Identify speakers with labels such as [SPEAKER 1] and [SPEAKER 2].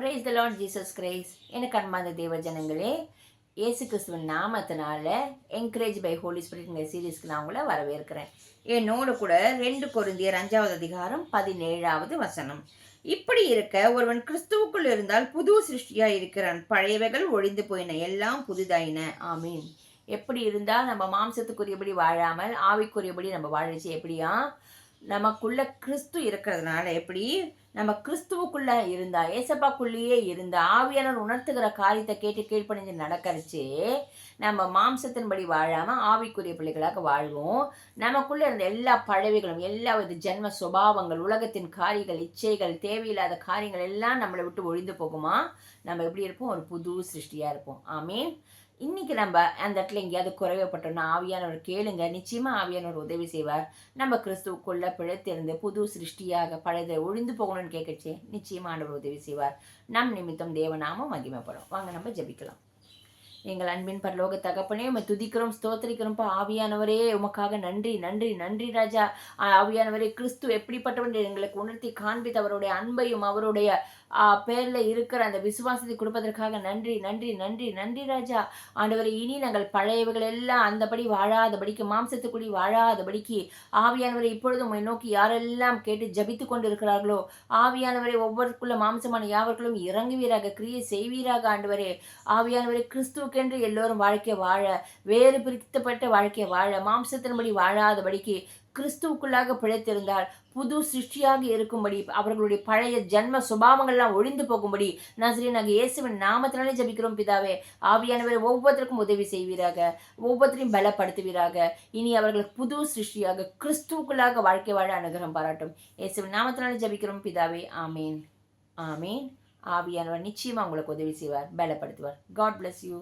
[SPEAKER 1] Praise the Lord Jesus Christ. எனக்கு அன்பார்ந்த தேவ ஜனங்களே, இயேசு கிறிஸ்துவின் நாமத்தினால என்கரேஜ் பை ஹோலி ஸ்பிரிட்ங்கிற சீரீஸ்க்கு நான் உங்களை வரவேற்கிறேன். என்னோடு கூட 2 கொரிந்தியர் 5வது அதிகாரம் 17வது வசனம். இப்படி இருக்க ஒருவன் கிறிஸ்துவுக்குள் இருந்தால் புது சிருஷ்டியாய் இருக்கிறான், பழையவைகள் ஒழிந்து போயின, எல்லாம் புதிதாயின. ஆமீன். எப்படி இருந்தால் நம்ம மாம்சத்துக்குரியபடி வாழாமல் ஆவிக்குரியபடி நம்ம வாழச்சு எப்படியா? நமக்குள்ள கிறிஸ்து இருக்கிறதுனால எப்படி நம்ம கிறிஸ்துவுக்குள்ள இருந்தா, ஏசப்பாக்குள்ளேயே இருந்தா, ஆவியானவர் உணர்த்துகிற காரியத்தை கேட்டு கீழ்ப்பணிஞ்சு நடக்கரிச்சு நம்ம மாம்சத்தின்படி வாழாம ஆவிக்குரிய பிள்ளைகளாக வாழ்வோம். நமக்குள்ள இருந்த எல்லா பழவிகளும், எல்லா வித ஜென்ம சுபாவங்கள், உலகத்தின் காரியங்கள், இச்சைகள், தேவையில்லாத காரியங்கள் எல்லாம் நம்மளை விட்டு ஒழிந்து போகுமா? நம்ம எப்படி இருப்போம்? ஒரு புது சிருஷ்டியா இருப்போம். ஆமீன். இன்னைக்கு நம்ம அந்த இடத்துல எங்கேயாவது குறைவப்பட்டோம்னா ஆவியானவர் கேளுங்க, நிச்சயமா ஆவியானவர் உதவி செய்வார். நம்ம கிறிஸ்துவுக்குள்ள பிழைத்திருந்து புது சிருஷ்டியாக பழையதை ஒழிந்து போகணும்னு கேட்கச்சே நிச்சயமா ஆண்டவர் உதவி செய்வார். நம் நிமித்தம் தேவநாமம் மகிமைப்படும். வாங்க நம்ம ஜெபிக்கலாம். எங்கள் அன்பின் பரலோக தகப்பனே, உம்மை துதிக்கிறோம், ஸ்தோத்திரிக்கிறோம்ப்பா. ஆவியானவரே, உமக்காக நன்றி நன்றி நன்றி ராஜா. ஆவியானவரே, கிறிஸ்து எப்படிப்பட்டவன் எங்களுக்கு உணர்த்தி காண்பித்து அவருடைய அன்பையும் அவருடைய பேரில் இருக்கிற அந்த விசுவாசத்தை கொடுப்பதற்காக நன்றி நன்றி நன்றி நன்றி ராஜா. ஆண்டவரை, இனி நாங்கள் பழையவைகள் எல்லாம் அந்தபடி வாழாதபடிக்கு, மாம்சத்துக்குடி வாழாதபடிக்கு ஆவியானவரை இப்பொழுது உம்மை நோக்கி யாரெல்லாம் கேட்டு ஜபித்து கொண்டு இருக்கிறார்களோ, ஆவியானவரை ஒவ்வொருக்குள்ள மாம்சமான யாவர்களும் இறங்குவீராக, கிரியை செய்வீராக. ஆண்டவரே, ஆவியானவரை, கிறிஸ்துவுக்கென்று எல்லோரும் வாழ்க்கை வாழ, வேறு பிரிக்கப்பட்ட வாழ்க்கை வாழ, மாம்சத்தின்படி வாழாதபடிக்கு கிறிஸ்துவுக்குள்ளாக பிழைத்திருந்தால் புது சிருஷ்டியாக இருக்கும்படி, அவர்களுடைய பழைய ஜென்ம சுபாவங்கள்லாம் ஒழிந்து போகும்படி நசரேயனாகிய இயேசுவின் நாமத்தினாலே ஜெபிக்கிறோம் பிதாவே. ஆவியானவரை ஒவ்வொருத்தருக்கும் உதவி செய்வீராக, ஒவ்வொருத்தரையும் பலப்படுத்துவீராக. இனி அவர்களுக்கு புது சிருஷ்டியாக கிறிஸ்துவுக்குள்ளாக வாழ்க்கை வாழ அனுகிரகம் பாராட்டும். இயேசுவின் நாமத்தினாலே ஜெபிக்கிறோம் பிதாவே. ஆமீன் ஆமீன். ஆவியானவர் நிச்சயமா உங்களுக்கு உதவி செய்வார், பலப்படுத்துவார். God bless you.